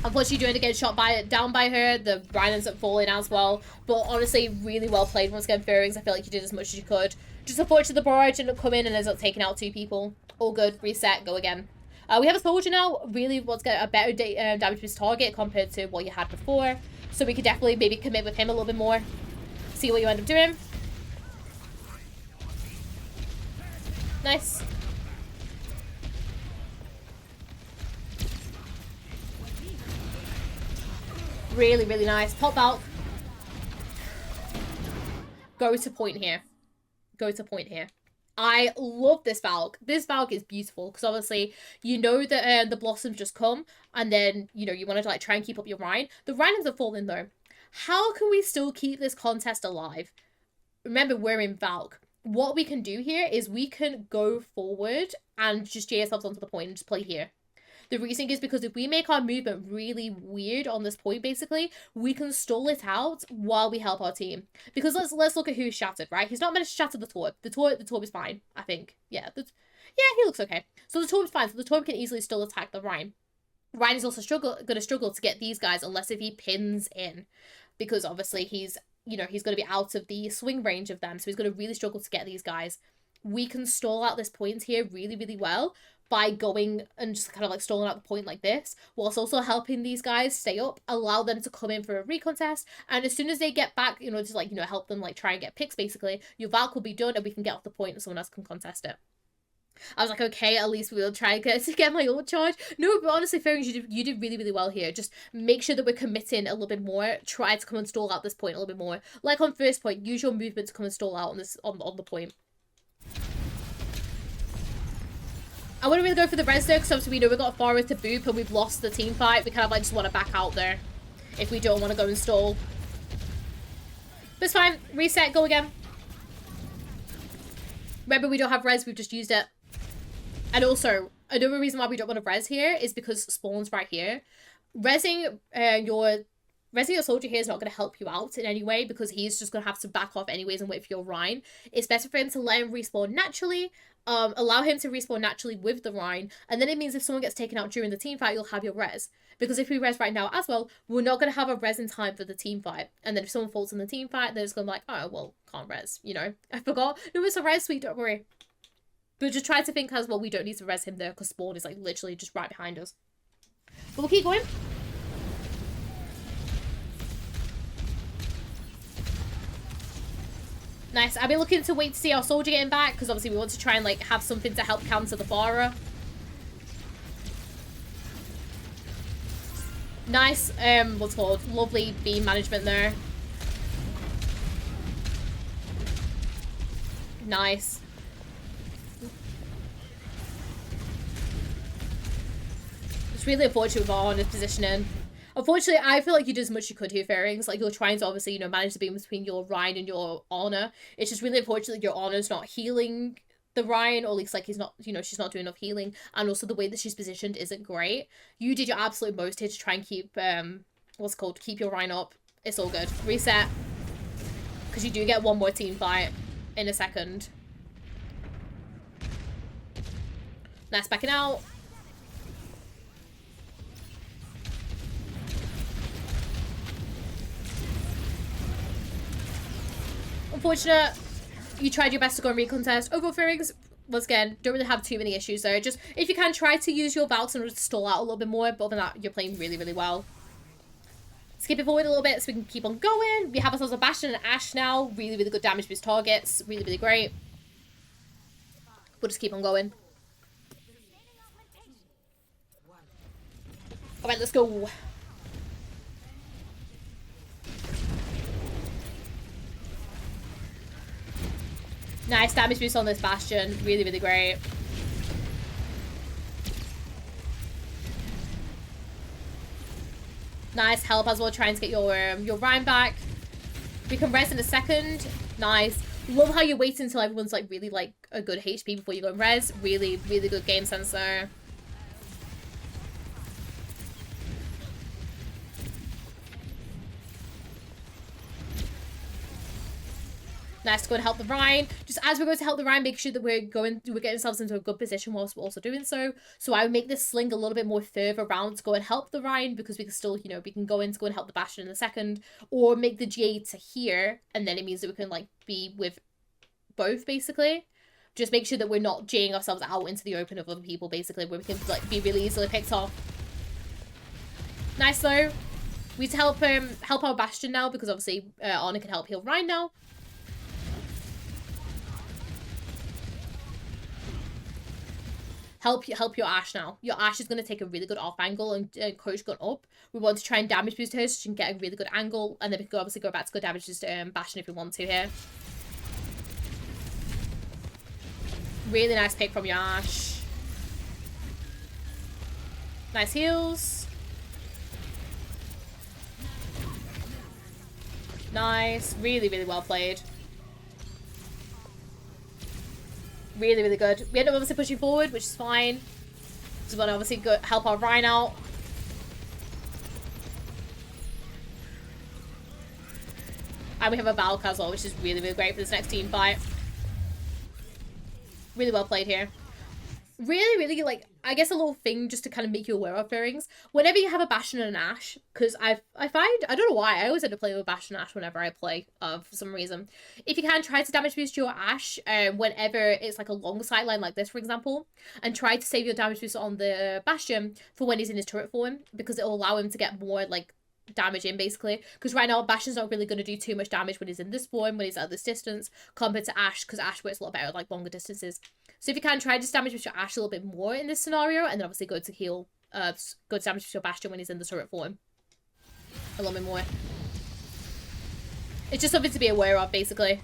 A: Unfortunately, you do end up getting shot down by her. The Ryan ends up falling as well. But honestly, really well played once again, Fairings. I feel like you did as much as you could. Just unfortunately, the barrage ended up coming and ends up taking out 2 people. All good. Reset. Go again. We have a soldier now. Really wants to get a better damage to his target compared to what you had before. So we could definitely maybe commit with him a little bit more. See what you end up doing. Nice. Really, really nice. Top Valk. Go to point here. Go to point here. I love this Valk. This Valk is beautiful because obviously you know that the blossoms just come and then, you know, you want to like try and keep up your Ryan. The Ryan ends up falling though. How can we still keep this contest alive? Remember, we're in Valk. What we can do here is we can go forward and just J ourselves onto the point and just play here. The reason is because if we make our movement really weird on this point, basically, we can stall it out while we help our team. Because let's look at who's shattered, right? He's not managed to shatter the Torb. The Torb is fine, I think. Yeah, he looks okay. So the Torb is fine. So the Torb can easily still attack the Ryan. Ryan is also going to struggle to get these guys unless if he pins in. Because obviously he's going to be out of the swing range of them. So he's going to really struggle to get these guys. We can stall out this point here really, really well by going and just kind of like stalling out the point like this, whilst also helping these guys stay up, allow them to come in for a recontest, and as soon as they get back, you know, just like, you know, help them like try and get picks basically, your Valk will be done and we can get off the point and someone else can contest it. I was like, okay, at least we'll try and get my ult charge. No, but honestly, Fairings, you did really, really well here. Just make sure that we're committing a little bit more. Try to come and stall out this point a little bit more. Like on first point, use your movement to come and stall out on this on the point. I wouldn't really go for the res though, because obviously we know we've got a Pharah to boop and we've lost the team fight. We kind of like just want to back out there if we don't want to go and stall. But it's fine. Reset, go again. Remember, we don't have res, we've just used it. And also, another reason why we don't want to res here is because spawn's right here. Resing your soldier here is not going to help you out in any way because he's just going to have to back off anyways and wait for your Ryan. It's better for him to let him respawn naturally. Allow him to respawn naturally with the Ryan, and then it means if someone gets taken out during the team fight, you'll have your res. Because if we res right now as well, we're not going to have a res in time for the team fight. And then if someone falls in the team fight, they're just going to be like, oh, well, can't res, you know? I forgot. No, it's a res, sweet, don't worry. But just try to think as well, we don't need to res him there because spawn is like literally just right behind us. But we'll keep going. Nice. I've been looking to wait to see our soldier getting back because obviously we want to try and like have something to help counter the Pharah. Nice, what's it called? Lovely beam management there. Nice. It's really unfortunate with our Honor's positioning. Unfortunately, I feel like you did as much as you could here, Fairings. Like, you're trying to obviously, you know, manage the beam between your Ryan and your Honor. It's just really unfortunate that your Honor's not healing the Ryan, or at least, like, he's not, you know, she's not doing enough healing. And also the way that she's positioned isn't great. You did your absolute most here to try and keep, what's it called? Keep your Ryan up. It's all good. Reset. Because you do get one more team fight in a second. Nice backing out. Unfortunate. You tried your best to go and recontest. Overall, Fairings, once again, don't really have too many issues there. Just, if you can, try to use your Valks and stall out a little bit more. But other than that, you're playing really, really well. Skip it forward a little bit so we can keep on going. We have ourselves a Bastion and Ashe now. Really, really good damage boost targets. Really, really great. We'll just keep on going. Alright, let's go. Nice damage boost on this Bastion. Really, really great. Nice help as well, trying to get your Ryan back. We can res in a second. Nice. Love how you're waiting until everyone's like really like a good HP before you go and res. Really, really good game sense there. Nice to go and help the Ryan. Just as we're going to help the Ryan, make sure that we're getting ourselves into a good position whilst we're also doing so. So I would make this sling a little bit more further around to go and help the Ryan, because we can still, you know, we can go in to go and help the Bastion in a second, or make the GA to here, and then it means that we can like be with both basically. Just make sure that we're not GAing ourselves out into the open of other people basically, where we can like be really easily picked off. Nice though. We need to help our Bastion now, because obviously Anna can help heal Ryan now. Help your Ashe now. Your Ashe is going to take a really good off angle and coach gun up. We want to try and damage boost her so she can get a really good angle, and then we can obviously go back to good damage to Bastion if we want to here. Really nice pick from your Ashe. Nice heals. Nice. Really, really well played. Really, really good. We end up obviously pushing forward, which is fine. Just want to obviously go help our Ryan out. And we have a Valk as well, which is really, really great for this next team fight. Really well played here. Really, really, like, I guess a little thing just to kind of make you aware of Fairings. Whenever you have a Bastion and an Ashe, because I find, I don't know why, I always end up playing with Bastion and Ashe whenever I play, for some reason. If you can, try to damage boost your Ashe whenever it's like a long sideline like this, for example, and try to save your damage boost on the Bastion for when he's in his turret form, because it will allow him to get more, like, damage in, basically. Because right now, Bastion's not really going to do too much damage when he's in this form, when he's at this distance, compared to Ashe, because Ashe works a lot better at, like, longer distances. So if you can, try to just damage with your Ashe a little bit more in this scenario, and then obviously go to heal, go to damage with your Bastion when he's in the turret form a little bit more. It's just something to be aware of, basically.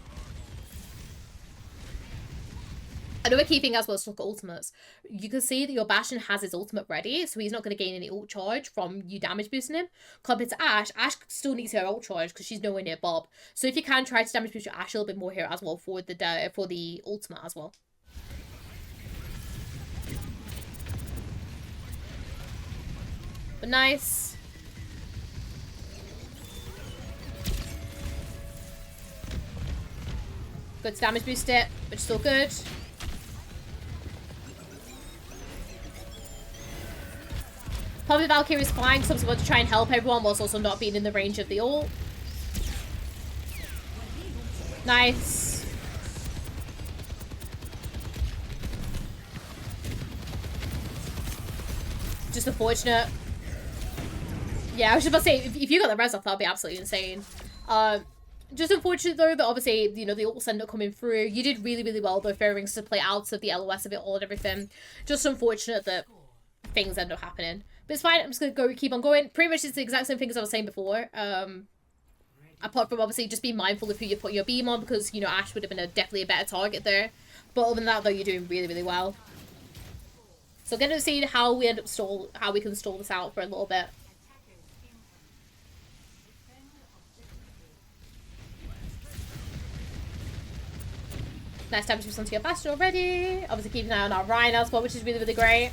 A: Another key thing as well is to look at ultimates. You can see that your Bastion has his ultimate ready, so he's not going to gain any ult charge from you damage boosting him. Compared to Ashe, Ashe still needs her ult charge because she's nowhere near Bob. So if you can, try to damage boost your Ashe a little bit more here as well for the ultimate as well. But nice. Good to damage boost it, but still good. Probably Valkyrie is fine, so I'm supposed to try and help everyone whilst also not being in the range of the ult. Nice. Just unfortunate. Yeah, I was just about to say, if you got the res off, that would be absolutely insane. Just unfortunate, though, that obviously, you know, the ults end up coming through. You did really, really well, though, Fairings, to play out of the LOS of it all and everything. Just unfortunate that things end up happening. But it's fine, I'm just going to keep on going. Pretty much it's the exact same thing as I was saying before. Apart from, obviously, just be mindful of who you put your beam on, because, you know, Ashe would have been definitely a better target there. But other than that, though, you're doing really, really well. So we're gonna see how we end up how we can stall this out for a little bit. Nice damage boost onto your Bastion already. Obviously keeping an eye on our Ryan as well, which is really, really great.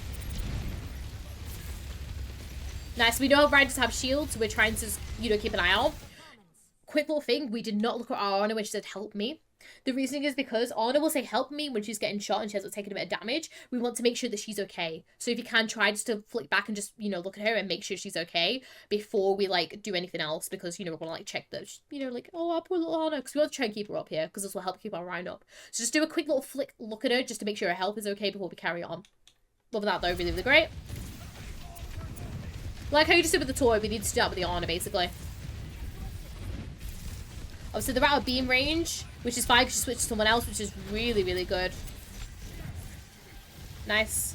A: Nice, we know Ryan does have shields, so we're trying to, you know, keep an eye out. Quick little thing, we did not look at our Ana when she said help me. The reasoning is because Ana will say help me when she's getting shot and she has taken a bit of damage. We want to make sure that she's okay. So if you can, try just to flick back and just, you know, look at her and make sure she's okay before we, like, do anything else. Because, you know, we want to, like, check that, you know, like, oh, our poor little Ana. Because we want to try and keep her up here because this will help keep our Ryan up. So just do a quick little flick look at her just to make sure her health is okay before we carry on. Other than that, though, really, really great. Like how you just did with the toy, we need to start with the Ana, basically. Obviously, they're out of beam range, which is fine because you switch to someone else, which is really, really good. Nice.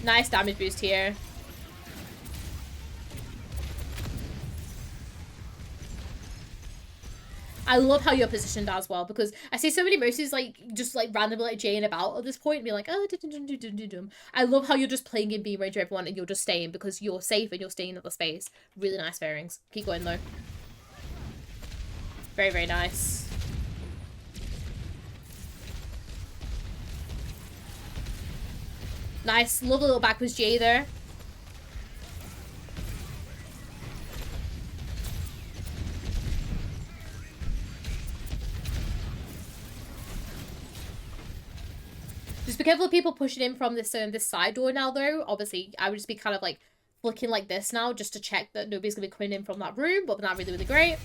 A: Nice damage boost here. I love how you're positioned as well, because I see so many Mercies like just like randomly like jaying about at this point and be like, oh, I love how you're just playing in beam range of everyone and you're just staying because you're safe and you're staying at the space. Really nice Fairings. Keep going though. Very, very nice. Nice. Love the little backwards Jay there. Just be careful of people pushing in from this side door now, though. Obviously, I would just be kind of like flicking like this now just to check that nobody's going to be coming in from that room, but not really, really great.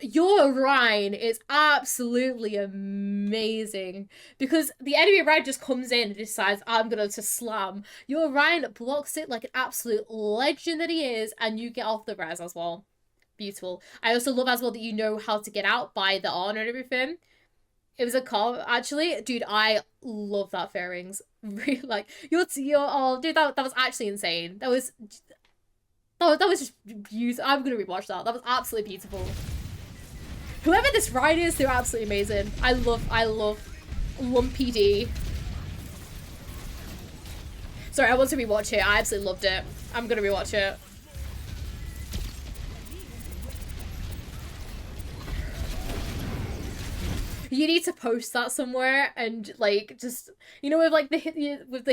A: Your Rhine is absolutely amazing because the enemy Rhine just comes in and decides, I'm going to slam. Your Rhine blocks it like an absolute legend that he is, and you get off the res as well. Beautiful. I also love as well that you know how to get out by the honor and everything. It was a call, actually. Dude, I love that Fairings. Really, like, oh, dude, that was actually insane. That was just beautiful. I'm going to rewatch that. That was absolutely beautiful. Whoever this ride is, they're absolutely amazing. I love Lumpy D. Sorry, I want to rewatch it. I absolutely loved it. I'm going to rewatch it. You need to post that somewhere and like just, you know, with like the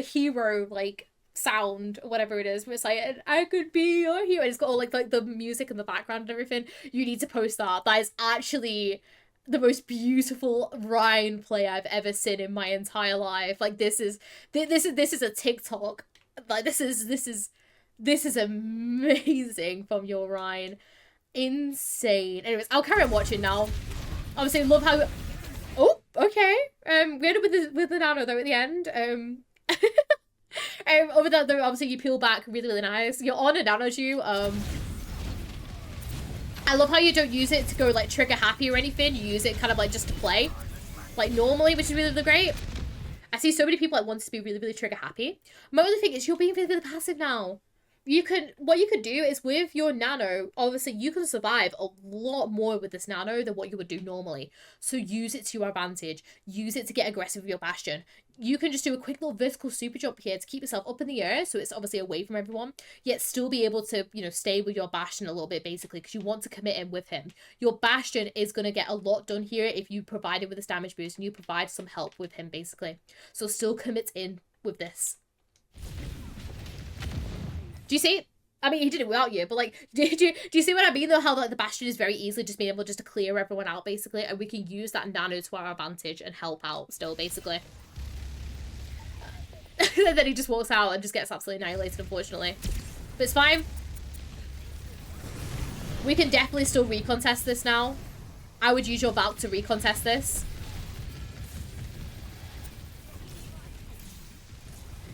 A: hero like sound or whatever it is, where it's like, I could be your hero, and it's got all like the music in the background and everything. You need to post that. That is actually the most beautiful Rhine play I've ever seen in my entire life. Like this is a TikTok. Like this is amazing from your Rhine. Insane. Anyways, I'll carry on watching now. Obviously, love how. Oh, okay. We ended with the nano though at the end. Over that though, obviously you peel back really, really nice. You're on a nano you. I love how you don't use it to go like trigger happy or anything. You use it kind of like just to play, like normally, which is really, really great. I see so many people like want to be really, really trigger happy. My only thing is you're being really, really passive now. What you could do is with your nano, obviously you can survive a lot more with this nano than what you would do normally. So use it to your advantage. Use it to get aggressive with your Bastion. You can just do a quick little vertical super jump here to keep yourself up in the air, so it's obviously away from everyone, yet still be able to, you know, stay with your Bastion a little bit basically, because you want to commit in with him. Your Bastion is going to get a lot done here if you provide him with this damage boost and you provide some help with him basically. So still commit in with this. Do you see? I mean, he did it without you, but like, do you see what I mean though? How like the Bastion is very easily just being able just to clear everyone out basically, and we can use that nano to our advantage and help out still basically. And then he just walks out and just gets absolutely annihilated, unfortunately. But it's fine. We can definitely still recontest this now. I would use your Valk to recontest this.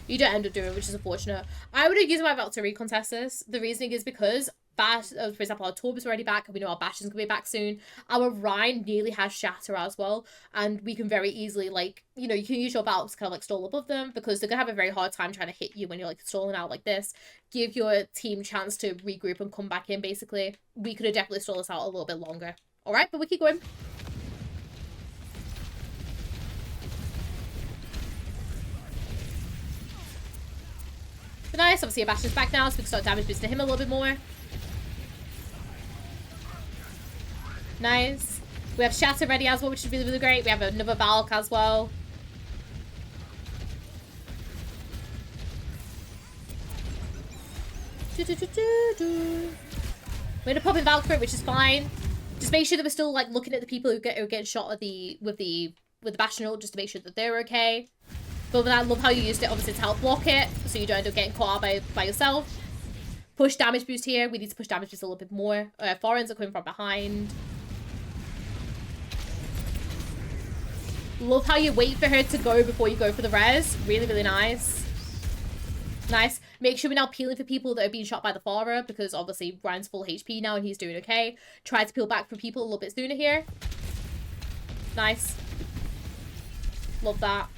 A: You don't end up doing it, which is unfortunate. I would have used my Valk to recontest this. The reasoning is because for example, our Torb is already back, and we know our Bastion's gonna be back soon. Our Rhine nearly has Shatter as well, and we can very easily, like, you know, you can use your Valks to kind of like stall above them, because they're gonna have a very hard time trying to hit you when you're like stalling out like this. Give your team chance to regroup and come back in, basically. We could have definitely stalled this out a little bit longer. Alright, but we keep going. But nice, obviously Bastion's back now, so we can start damage boosting him a little bit more. Nice. We have Shatter ready as well, which is really, really great. We have another Valk as well. We're gonna pop in Valk for it, which is fine. Just make sure that we're still like looking at the people who get shot at with the Bastion ult, just to make sure that they're okay. But I love how you used it, obviously, to help block it, so you don't end up getting caught out by yourself. Push damage boost here. We need to push damage boost a little bit more. Fairings are coming from behind. Love how you wait for her to go before you go for the res. Really, really nice. Nice. Make sure we're now peeling for people that are being shot by the Pharah, because obviously Ryan's full HP now and he's doing okay. Try to peel back for people a little bit sooner here. Nice. Love that.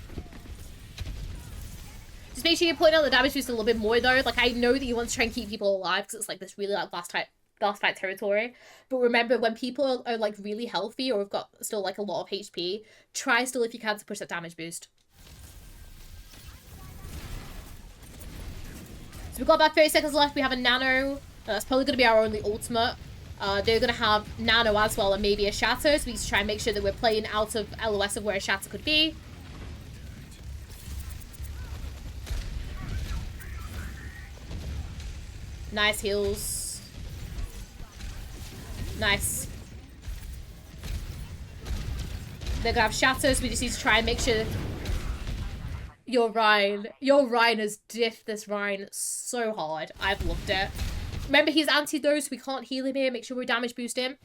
A: Just make sure you're putting out the damage boost a little bit more though. Like, I know that you want to try and keep people alive because it's like this really like last fight territory. But remember, when people are like really healthy or have got still like a lot of HP, try still if you can to push that damage boost. So we've got about 30 seconds left. We have a Nano. That's probably going to be our only ultimate. They're going to have Nano as well and maybe a Shatter. So we need to try and make sure that we're playing out of LOS of where a Shatter could be. Nice heals. Nice. They're gonna have Shatters. We just need to try and make sure. Your Rhine has diffed this Rhine so hard. I've loved it. Remember, he's anti-dose. We can't heal him here. Make sure we damage boost him.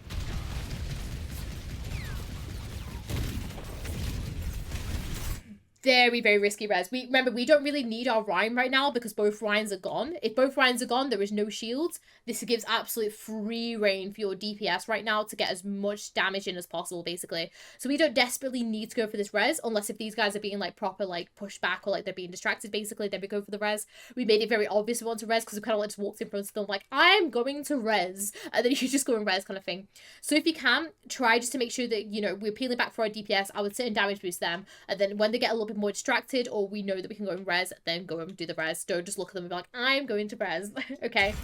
A: Very, very risky res. Remember, we don't really need our Rhine right now because both Rhines are gone. If both Rhines are gone, there is no shields. This gives absolute free reign for your DPS right now to get as much damage in as possible, basically. So we don't desperately need to go for this res, unless if these guys are being, like, proper, like, pushed back or, like, they're being distracted, basically, then we go for the res. We made it very obvious we want to res because we kind of, like, just walked in front of them, like, I'm going to res, and then you just go and res kind of thing. So if you can, try just to make sure that, you know, we're peeling back for our DPS. I would sit and damage boost them, and then when they get a little bit more distracted or we know that we can go and res, then go and do the res. Don't just look at them and be like, I'm going to res. Okay.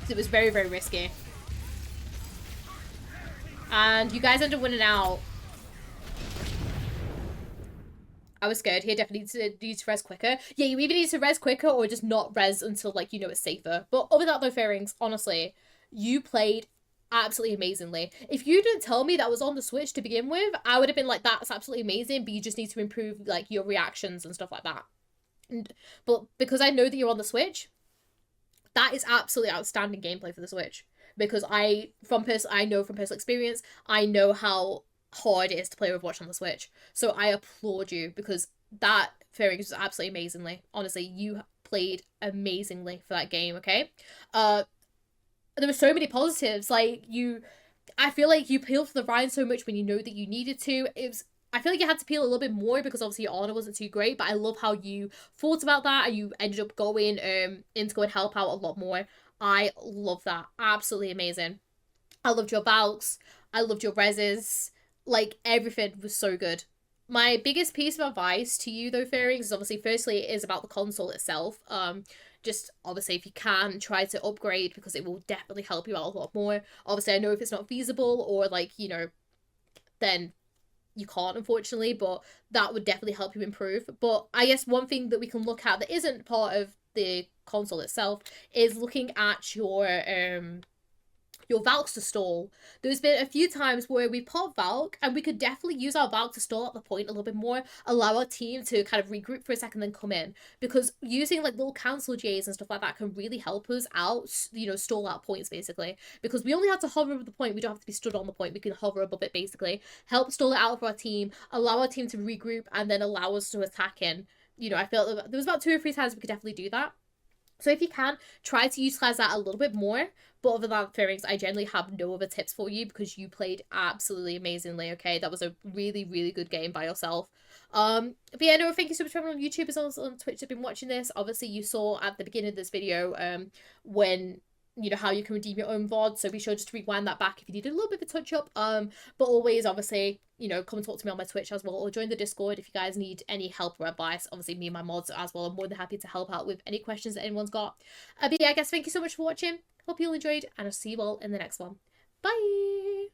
A: It was very, very risky. And you guys end up winning out. I was scared here. Definitely need to res quicker. Yeah, you either need to res quicker or just not res until, like, you know, it's safer. But other than that, though, Fairings, honestly, you played absolutely amazingly. If you didn't tell me that was on the Switch to begin with, I would have been like, that's absolutely amazing, but you just need to improve, like, your reactions and stuff like that. But because I know that you're on the Switch, that is absolutely outstanding gameplay for the Switch. Because I know from personal experience, I know how hard it is to play Overwatch on the Switch. So I applaud you, because that Fairings was absolutely amazingly. Honestly, you played amazingly for that game, okay? There were so many positives. Like, I feel like you peeled for the Rhine so much when you know that you needed to. I feel like you had to peel a little bit more because obviously your honor wasn't too great, but I love how you thought about that and you ended up going in to go and help out a lot more. I love that. Absolutely amazing. I loved your Valks. I loved your reses. Like, everything was so good. My biggest piece of advice to you, though, Fairings, is obviously, firstly, it is about the console itself. Just, obviously, if you can, try to upgrade, because it will definitely help you out a lot more. Obviously, I know if it's not feasible, or, like, you know, then you can't, unfortunately, but that would definitely help you improve. But I guess one thing that we can look at that isn't part of the console itself is looking at your Valks to stall. There's been a few times where we pop Valk and we could definitely use our Valk to stall at the point a little bit more, allow our team to kind of regroup for a second, then come in. Because using like little cancel J's and stuff like that can really help us out, you know, stall out points basically. Because we only have to hover over the point, we don't have to be stood on the point, we can hover above it basically. Help stall it out for our team, allow our team to regroup, and then allow us to attack in. You know, I felt there was about 2 or 3 times we could definitely do that. So if you can, try to utilize that a little bit more. But other than that, Fairings, I generally have no other tips for you because you played absolutely amazingly, okay? That was a really, really good game by yourself. But yeah, no, thank you so much for everyone on YouTube as well as on Twitch that have been watching this. Obviously, you saw at the beginning of this video when, you know, how you can redeem your own VOD. So be sure just to rewind that back if you need a little bit of a touch up. But always, obviously, you know, come and talk to me on my Twitch as well, or join the Discord if you guys need any help or advice. Obviously, me and my mods as well, I'm more than happy to help out with any questions that anyone's got. But yeah, I guess thank you so much for watching. Hope you all enjoyed, and I'll see you all in the next one. Bye!